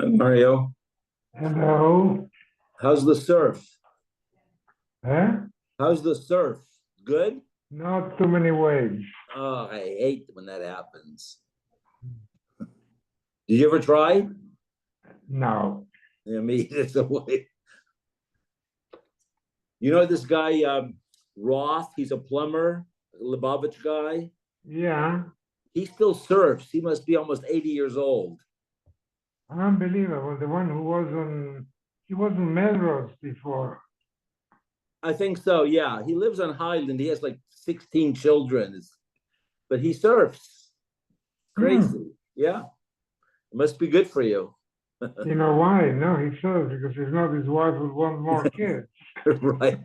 Mario, Hello. how's the surf? Huh? How's the surf? Good? Not too many waves. Oh, I hate when that happens. Did you ever try? No. Yeah, me, it's a way. You know this guy, Roth, he's a plumber, Lubavitch guy. Yeah. He still surfs. He must be almost 80 years old. Unbelievable. The one he was on Melrose before. I think so, yeah. He lives on Highland. He has like 16 children, but he surfs. Hmm. Crazy. Yeah. It must be good for you. You know why? No, he says because if not, his wife would want more kids. Right.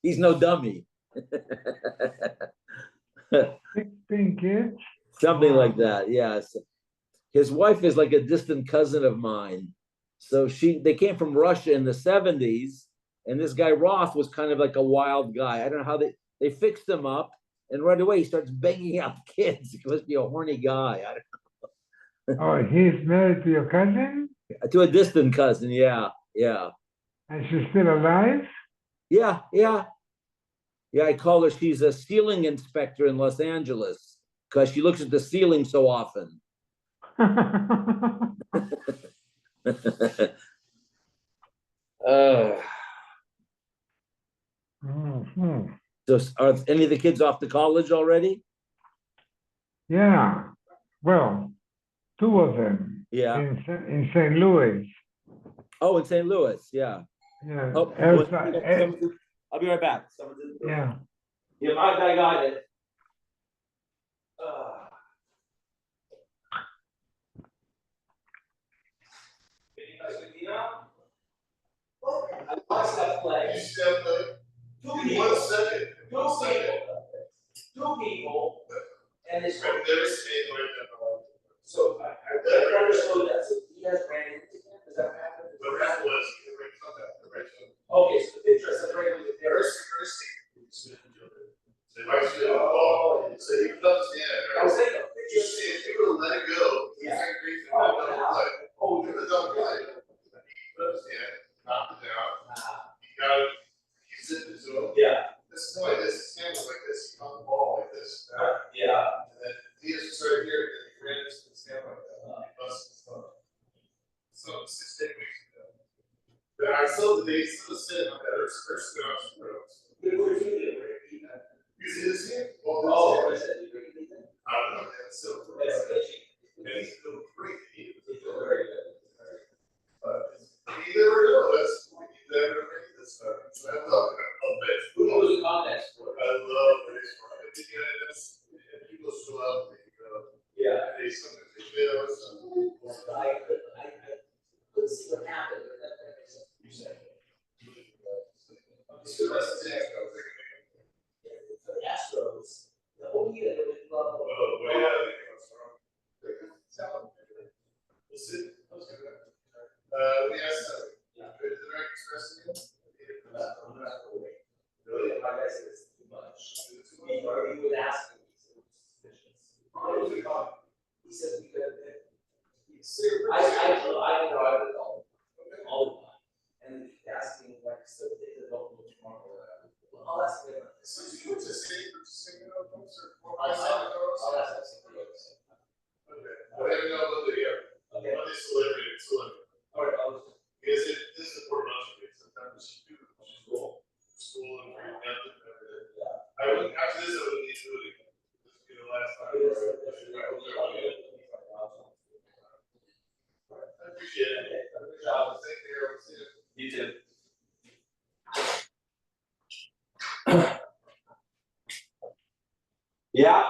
He's no dummy. 16 kids? Something Wow. like that. Yes. His wife is like a distant cousin of mine. So they came from Russia in the 70s, and this guy Roth was kind of like a wild guy. I don't know how they fixed him up, and right away he starts banging out kids. He must be a horny guy. Oh, he's married to your cousin? To a distant cousin, yeah, yeah, And she's still alive? yeah, yeah, yeah. I call her. She's a ceiling inspector in Los Angeles because she looks at the ceiling so often. uh, Mhm. so are any of the kids off to college already? Yeah. Well, two of them Yeah. in St. Louis. Oh, in St. Louis, yeah. Yeah. Oh, Elsa, I'll be right back. yeah. Yeah, my guy got it. Uh, I watched that play. You see that play? Two people. 1 second. Two people. And it's right there. So I never showed that. So he has ran into him. Does that happen? The red was the red. Okay, so the picture is right with the first. Oh, so he comes in. I was saying, if you were to let it go, yeah. Oh, you're the double play. Knock it down. You got it. You zip it to him. Yeah. This is like this. His hand was like this. He caught the ball like this. Yeah. And then he is right here. And he ran into his hand like that. He busted his thumb. So 6 8 weeks ago. But I saw the days still sitting on that. There's scouts. You see this here? Oh, what is it? I don't know. That's so cool. It's fishy. And he's still great. He's still very good. But you never know. That's you never make this stuff. So I love it. Who was the context for? I love baseball. I think that's people still love it. Yeah. They sometimes they fail or something. I couldn't see what happened. You said. So that's the next one. For the Astros, the whole year they would love. Oh, well, yeah, they come strong. We'll see. We asked them. Yeah. Did the American Express again? Really? My guy said it's too much. He was asking me, so it's suspicious. He said we could. I know all the time. And he kept asking, like, so they don't look tomorrow. I'll ask them. So you went to sing or I saw it. I'll ask them. Okay. I have no other here. Okay. What is celebrity? All right. Because this is for lunch. Sometimes you do school and everything. Yeah. I wouldn't after this. I wouldn't need to do it again. This would be the last time. I appreciate it. Good job. Take care. See you. You too. Yeah.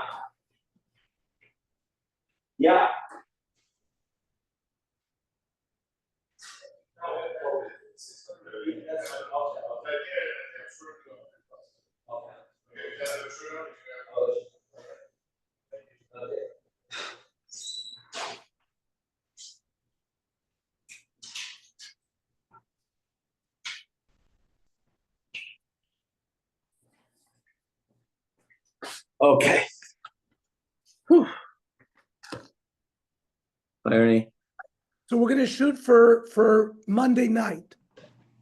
Yeah. Okay. Whew. Irony. So we're gonna shoot for Monday night,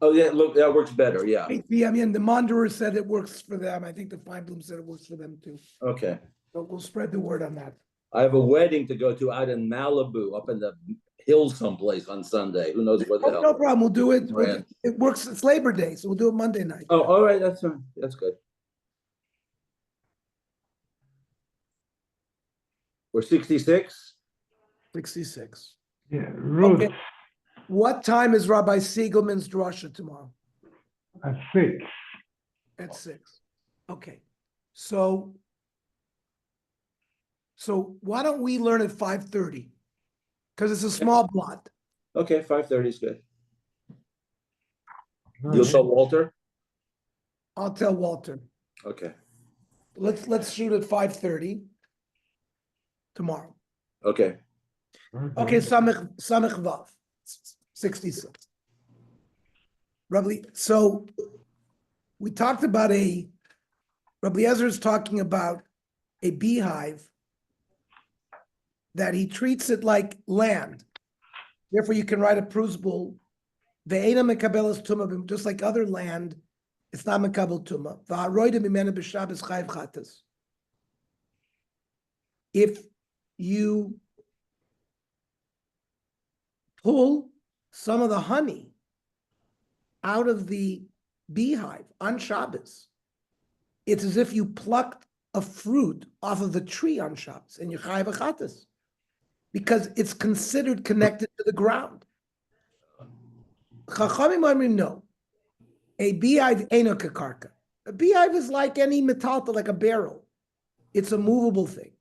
Oh, yeah, look, that works better, yeah. 8 p.m. And the Monderer said it works for them. I think the Feinblum said it works for them too. Okay. So we'll spread the word on that. I have a wedding to go to out in Malibu, up in the hills someplace on Sunday. Who knows what the hell? No problem. We'll do it. Right. It works. It's Labor Day, so we'll do it Monday night. Oh, all right, that's fine. That's good. We're 66? 66. Yeah, Ruth Okay. What time is Rabbi Siegelman's drasha tomorrow? at 6. At 6. Okay. So why don't we learn at 5:30? Because it's a small blot. Okay, 5:30 is good. All You'll right. tell Walter? I'll tell Walter. Okay, Let's shoot at 5:30 tomorrow. okay. Okay, Samech Vav, 66. Rabbi, so we talked about Rabbi Ezra is talking about a beehive that he treats it like land. Therefore, you can write a prusbul, ve'ena mekabelas tumah, just like other land, it's not mekabel tumah. Va'aroida mimena b'shabbos chayiv chatas. If you pull some of the honey out of the beehive on Shabbos, it's as if you plucked a fruit off of the tree on Shabbos and you chayiv chatas, because it's considered connected to the ground. Chachamim Amrim, no. A beehive ain't a kakarka. A beehive is like any metalta, like a barrel. It's a movable thing.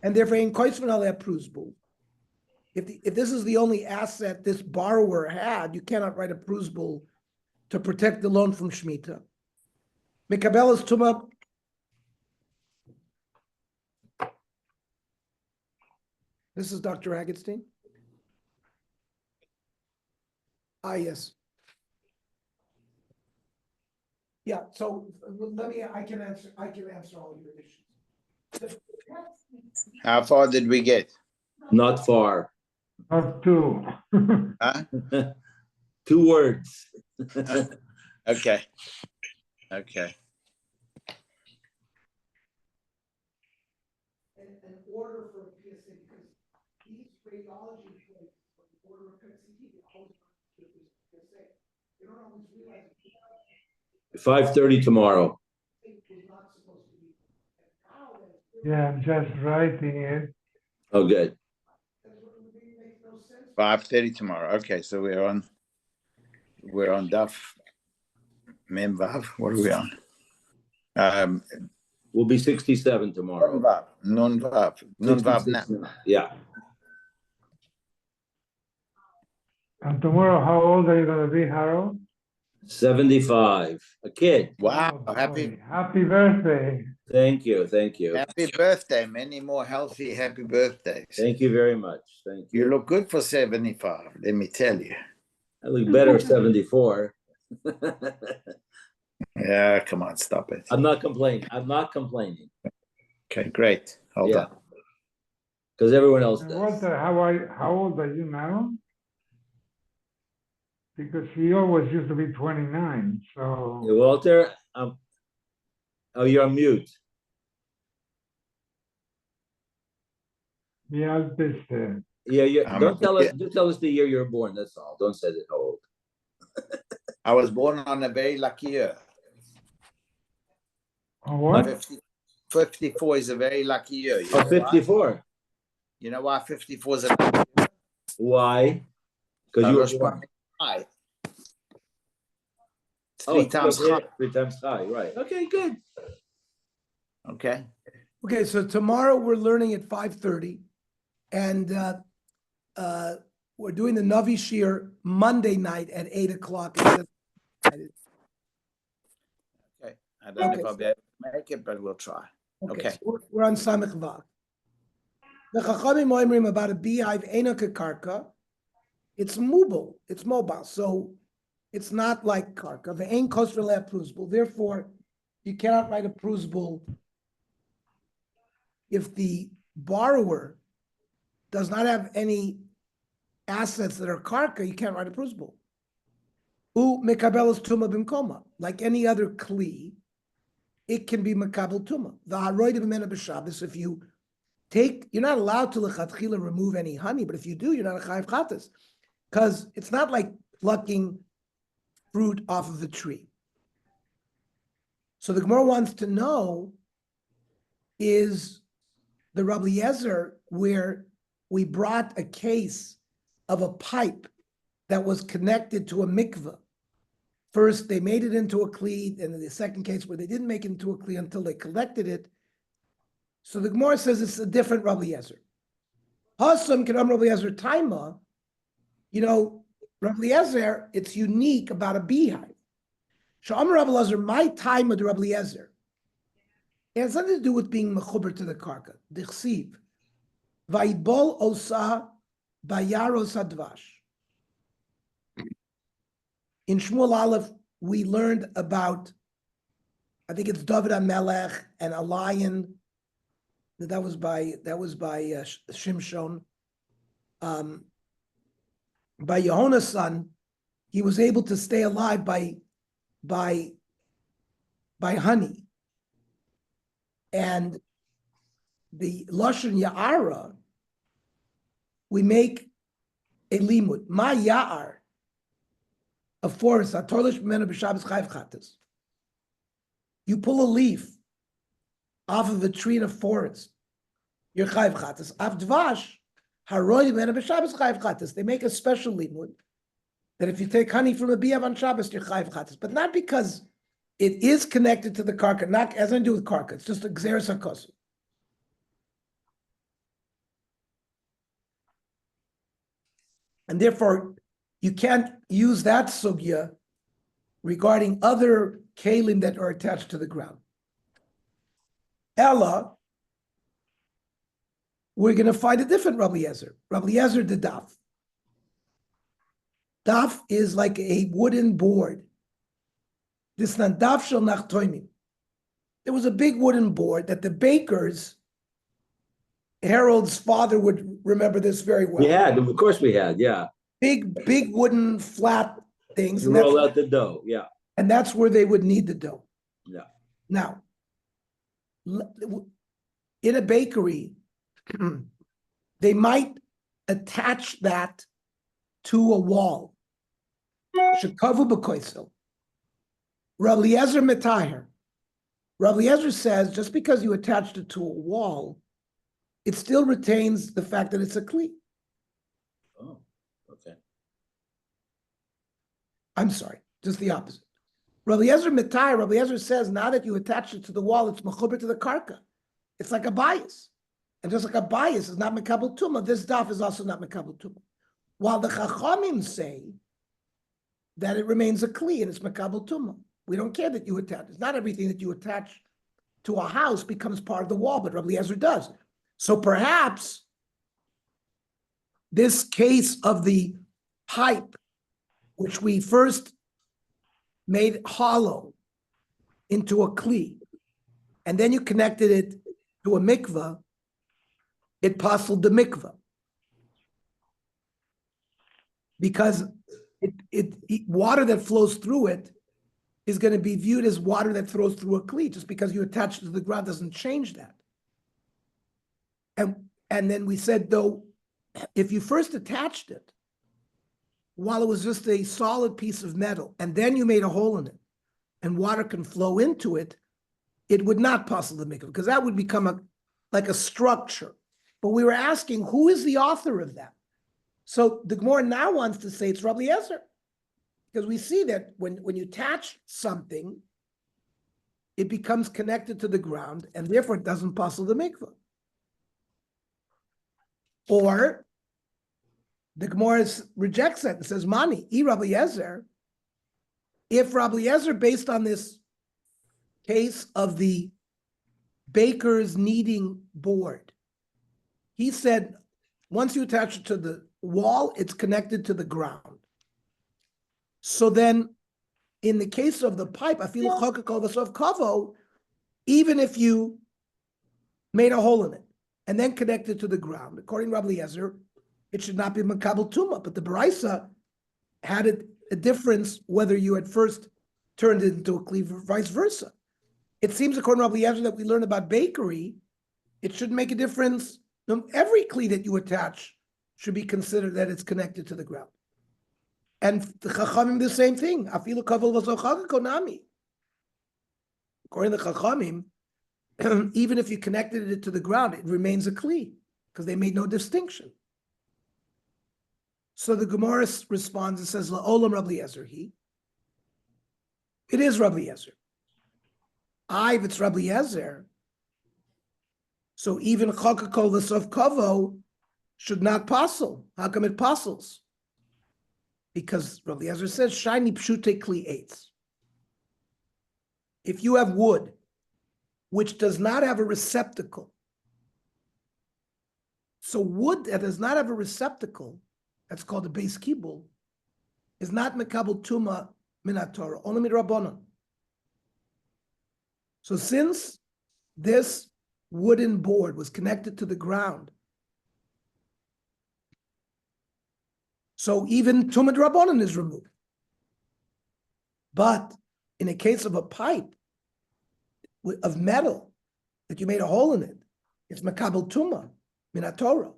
And therefore, in koisman aleh prusbul, if this is the only asset this borrower had, you cannot write a prusbul to protect the loan from Shemitah. Mekabelas tumah. This is Dr. Agatstein. Ah, yes. Yeah, so I can answer all your issues. How far did we get? Not far. Up 2. Huh? 2 words. Okay. Okay. An order for a PSA, because these radiology plates, order of PSA, they always PSA. They don't always realize 5:30 tomorrow. it was not supposed to be. Yeah, I'm just writing it. Oh, good. 5:30 tomorrow. Okay, so we're on Daf Mem Vav. What are we on? We'll be 67 tomorrow. Nun Vav now. Yeah. And tomorrow, how old are you going to be, Harold? 75. A kid. Wow! Oh, happy birthday. Thank you. Thank you. Happy birthday! Many more healthy happy birthdays. Thank you very much. Thank you. You look good for 75. Let me tell you. I look better at 74. Yeah, come on, stop it. I'm not complaining. Okay, great. Hold on. Because everyone else And does. Walter, how old are you now? Because he always used to be 29, so... Hey, Walter, oh, you're on mute. Yeah, this Yeah. Don't tell us. Just tell us the year you were born. That's all. Don't say how old. I was born on a very lucky year. what? 54 is a very lucky year. You Oh, know 54. why? You know why 54 is a lucky year? Why? Because you were born. High. Oh, 3 times high. 3 times high. Right. Okay. Good. Okay. Okay, so tomorrow we're learning at 5:30, and we're doing the Navi Shir Monday night at 8 o'clock. Okay. I don't know if I'll be able to make it, but we'll try. Okay. So we're on Samech Vav. The Chachamim Oimrim about a beehive, Eina Karka. It's mobile, so it's not like karka. The ain kosher le prusbul. Therefore, you cannot write a prusbul if the borrower does not have any assets that are karka, you can't write a prusbul. U mekabelas tuma bimkoma, like any other kli, it can be mekabel tuma. The haroidim b'mena b'Shabbos, if you take, you're not allowed to lechatchila remove any honey, but if you do, you're not a chayiv chatas, because it's not like plucking fruit off of the tree. So the Gemara wants to know is the Rabbi Eliezer where we brought a case of a pipe that was connected to a mikveh. First, they made it into a kli, and in the second case where they didn't make it into a kli until they collected it. So the Gemara says it's a different Rabbi Eliezer. Hasam Kedam Rabbi Eliezer Taima, Rabbi Eliezer, it's unique about a beehive. Sha'am Rabbi Eliezer, my time with Rabbi Eliezer. It has nothing to do with being mechuber to the karka. Dichsiv. Vaidbol osa bayaros advash. In Shmuel Aleph, we learned about, I think it's David HaMelech and a lion. That was by Shimshon. By Yehona's son, he was able to stay alive by honey. And the Lashon Ya'ara, we make a limud. Ma Ya'ar, a forest, a torlish b'mena b'Shabbos chayv chatas. You pull a leaf off of a tree in a forest, you're chayv chatas. Av dvash, haroy b'mena b'Shabbos chayv chatas. They make a special limud that if you take honey from a biyav on Shabbos, you're chayv chatas. But not because it is connected to the karka, not has nothing to do with karka. It's just a gzeres hakosu. And therefore, you can't use that sugya regarding other kalim that are attached to the ground. Ella, we're going to find a different Rabbi Eliezer. Rabbi Eliezer the Daf. Daf is like a wooden board. This not Daf shel nachtoimim. There was a big wooden board that the bakers, Harold's father would remember this very well. We had, of course we had, yeah. Big wooden flat things. You roll out the dough, yeah. And that's where they would knead the dough. Yeah. Now, in a bakery, they might attach that to a wall. Shekavu b'koisel. Rabbi Eliezer metaher. Rabbi Eliezer says just because you attached it to a wall, it still retains the fact that it's a kli. Oh, okay. I'm sorry, just the opposite. Rabbi Eliezer metaher. Rabbi Eliezer says now that you attach it to the wall, it's mechuber to the karka. It's like a bias. And just like a bias is not mekabel tumah, this daf is also not mekabel tumah. While the chachamim say that it remains a kli and it's mekabel tumah. We don't care that you attach. It's not everything that you attach to a house becomes part of the wall, but Rabbi Eliezer does. So perhaps this case of the pipe, which we first made hollow into a kli, and then you connected it to a mikveh, it puzzled the mikveh. Because water that flows through it is going to be viewed as water that flows through a kli. Just because you attach it to the ground doesn't change that. And then we said, though, if you first attached it, while it was just a solid piece of metal, and then you made a hole in it, and water can flow into it, it would not puzzle the mikveh, because that would become like a structure. But we were asking, who is the author of that? So the Gemara now wants to say it's Rabbi Eliezer. Because we see that when you attach something, it becomes connected to the ground, and therefore it doesn't puzzle the mikveh. Or the Gemara rejects it and says, Mani, Rabbi Eliezer, if Rabbi Eliezer, based on this case of the baker's kneading board, he said, once you attach it to the wall, it's connected to the ground. So then, in the case of the pipe, even if you made a hole in it and then connected to the ground, according to Rabbi Eliezer, it should not be makabel tuma. But the Baraisa had a difference whether you had first turned it into a kli or vice versa. It seems, according to Rabbi Eliezer, that we learn about bakery, it shouldn't make a difference. Every kli that you attach should be considered that it's connected to the ground. And the Chachamim, the same thing. Afilu kavel v'zochaga konami. According to the Chachamim, even if you connected it to the ground, it remains a kli because they made no distinction. So the Gemara responds and says, "La'olam Rabbi Eliezer he." It is Rabbi Eliezer. If it's Rabbi Eliezer, so even chakakol v'sof kavo should not passel. How come it passels? Because Rabbi Eliezer says, "Shiny pshute kli eitz." If you have wood which does not have a receptacle, so wood that does not have a receptacle, that's called a base kibul, is not mekabel tuma minat Torah, only midrabanan. So since this wooden board was connected to the ground, so even tuma drabanan is removed. But in a case of a pipe of metal that you made a hole in it, it's mekabel tuma minat Torah.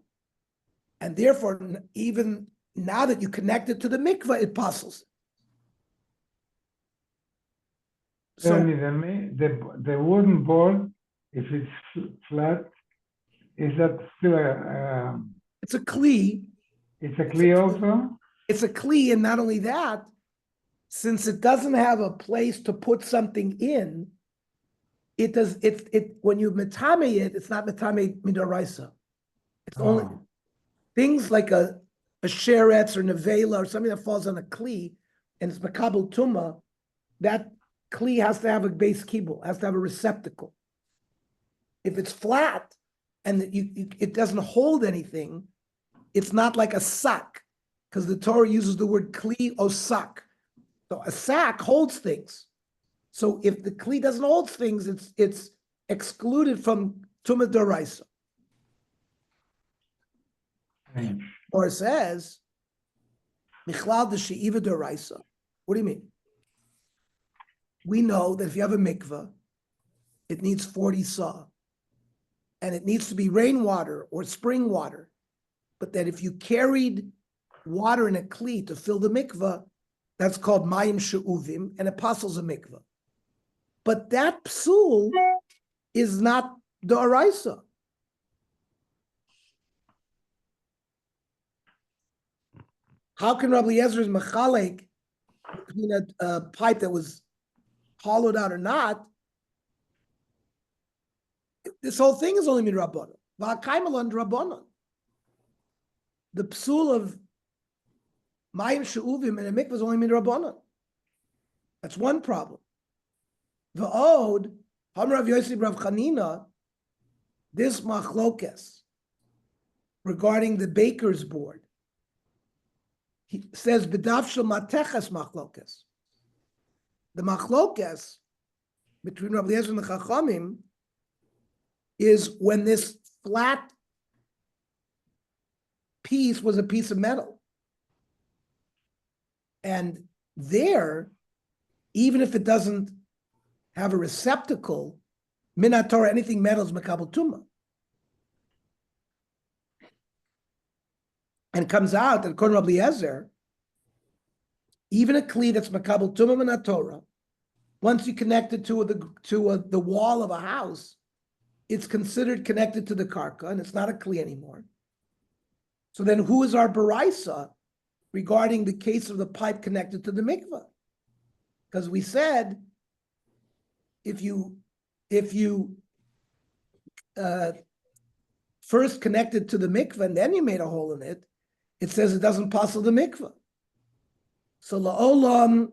And therefore, even now that you connect it to the mikvah, it passes. Tell me, the wooden board, if it's flat, is that still it's a kli. it's a kli also? It's a kli, and not only that, since it doesn't have a place to put something in, it does it when you metame it, it's not metame midaraisa. It's only things like a sheretz or nevela or something that falls on a kli, and it's makabel tuma. That kli has to have a base kibul, has to have a receptacle. If it's flat and it doesn't hold anything, it's not like a sack, because the Torah uses the word kli or sack. So a sack holds things. So if the kli doesn't hold things, it's excluded from tuma d'oraisa. Or it says, Michlal d'she'iva d'oraisa. What do you mean? We know that if you have a mikveh, it needs 40 saw. And it needs to be rainwater or spring water. But that if you carried water in a kli to fill the mikveh, that's called mayim she'uvim, and it passes a mikveh. But that psul is not the oraisa. How can Rabbi Eliezer is machalek between a pipe that was hollowed out or not? This whole thing is only midrabanan. V'akaimalan drabanan. The psul of mayim she'uvim and a mikvah is only midrabanan. That's one problem. V'od Hamrav Yosef Rav Chanina, this machlokes regarding the baker's board, he says b'daf shel mateches machlokes. The machlokes between Rabbi Eliezer and the Chachamim is when this flat piece was a piece of metal. And there, even if it doesn't have a receptacle, minat Torah, anything metal is makabel tuma. And it comes out that according to Rabbi Eliezer, even a kli that's makabel tuma minat Torah, once you connect it to the wall of a house, it's considered connected to the karka, and it's not a kli anymore. So then who is our baraisa regarding the case of the pipe connected to the mikveh? Because we said, if you first connected to the mikveh and then you made a hole in it, it says it doesn't pass the mikveh. So la'olam,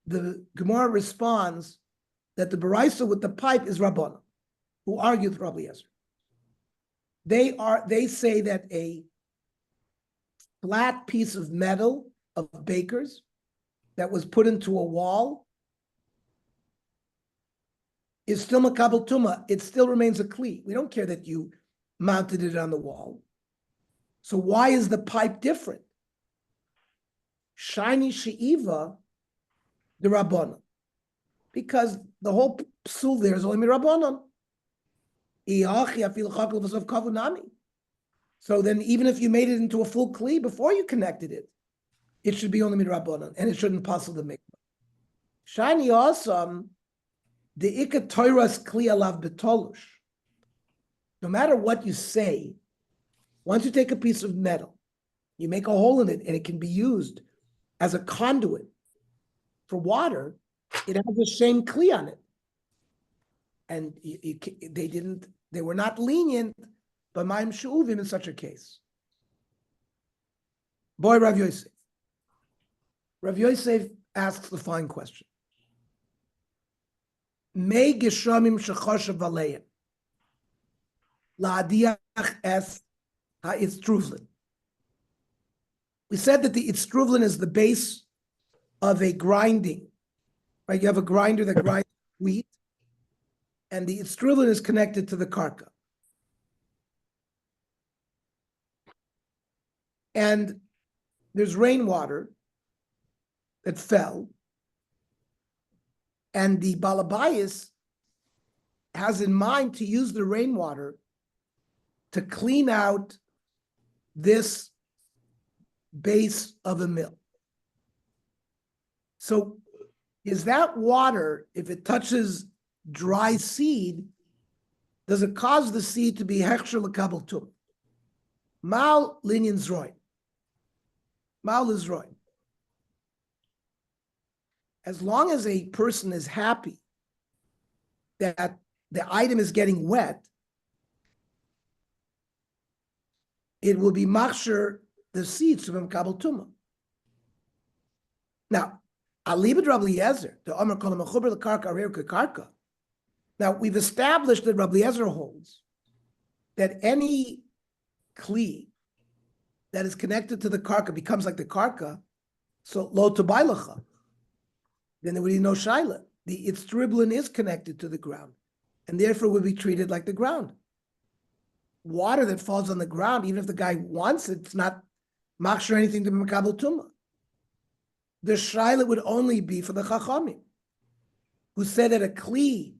the Gemara responds that the baraisa with the pipe is Rabbanan, who argued with Rabbi Eliezer. They say that a flat piece of metal of bakers that was put into a wall is still makabel tuma. It still remains a kli. We don't care that you mounted it on the wall. So why is the pipe different? Shiny she'iva, the rabbanon, because the whole psul there is only mirabbanon. So then, even if you made it into a full kli before you connected it, it should be only mirabbanon, and it shouldn't pass the mikvah. Shiny awesome, the ikka toiras kli alav betolush. No matter what you say, once you take a piece of metal, you make a hole in it, and it can be used as a conduit for water. It has the same kli on it, and they were not lenient, but ma'im she'uvim in such a case. Boy, Rav Yosef. Rav Yosef asks the following question: May geshamim shechoshev aleim la'adiach es ha'Itztruvlin. We said that the Itztruvlin is the base of a grinding, right? You have a grinder that grinds wheat, and the Itztruvlin is connected to the karka. And there's rainwater that fell, and the Balabayas has in mind to use the rainwater to clean out this base of a mill. So is that water, if it touches dry seed, does it cause the seed to be hechsher l'kabel tum? Mal linyan zroin. Mal is roin. As long as a person is happy that the item is getting wet, it will be machsher the seeds from kabel tumah. Now, alibad Rabbi Eliezer, the Amar Kol Mechuber L'Karka Arer Kekarka. Now, we've established that Rabbi Eliezer holds that any kli that is connected to the karka becomes like the karka, so lo tobailacha. Then there would be no shaila. The Itztruvlin is connected to the ground, and therefore would be treated like the ground. Water that falls on the ground, even if the guy wants it, it's not machshir anything to Makabel Tumah. The shaila would only be for the Chachamim, who said that a kli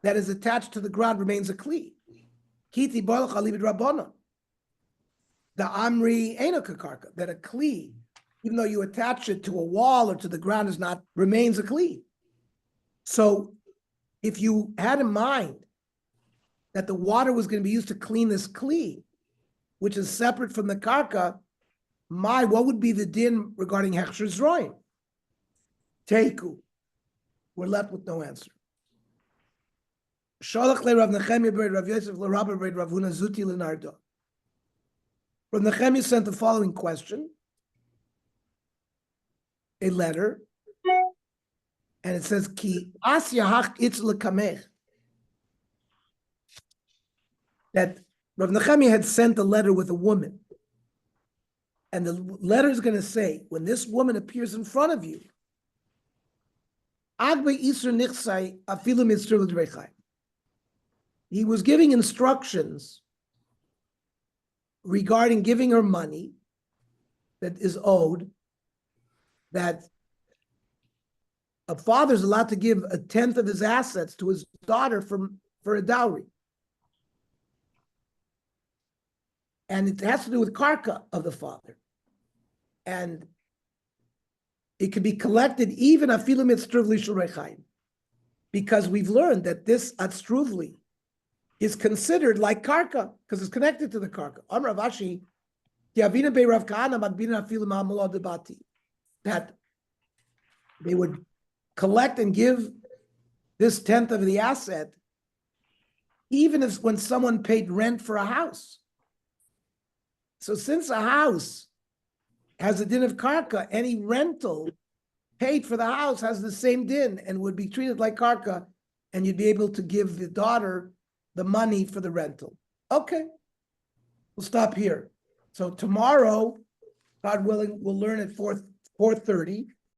that is attached to the ground remains a kli. Kiti balach alibid rabbanon. The Amri Enokakarka, that a kli, even though you attach it to a wall or to the ground, is not, remains a kli. So if you had in mind that the water was going to be used to clean this kli, which is separate from the karka, what would be the din regarding hechsher zroim? Teiku. We're left with no answer. Shalach le Rav Nechemia b'rei Rav Yosef le Rabba b'rei Rav Huna Zuti Lenardo. Rav Nechemia sent the following question, a letter, and it says, Ki as yahach itz lekamech. That Rav Nechemia had sent a letter with a woman. And the letter is going to say, when this woman appears in front of you, he was giving instructions regarding giving her money that is owed, that a father is allowed to give 1/10 of his assets to his daughter for a dowry. And it has to do with karka of the father. And it can be collected even afilu mitztruvli shel rechaim, because we've learned that this atztruvli is considered like karka because it's connected to the karka. Amar Rav Ashi, Yavina be Rav Kahana magbina afilu ma'amula debati, that they would collect and give this 1/10 of the asset, even if when someone paid rent for a house. So since a house has a din of karka, any rental paid for the house has the same din and would be treated like karka, and you'd be able to give the daughter the money for the rental. Okay, we'll stop here. So tomorrow, God willing, we'll learn at 4:30.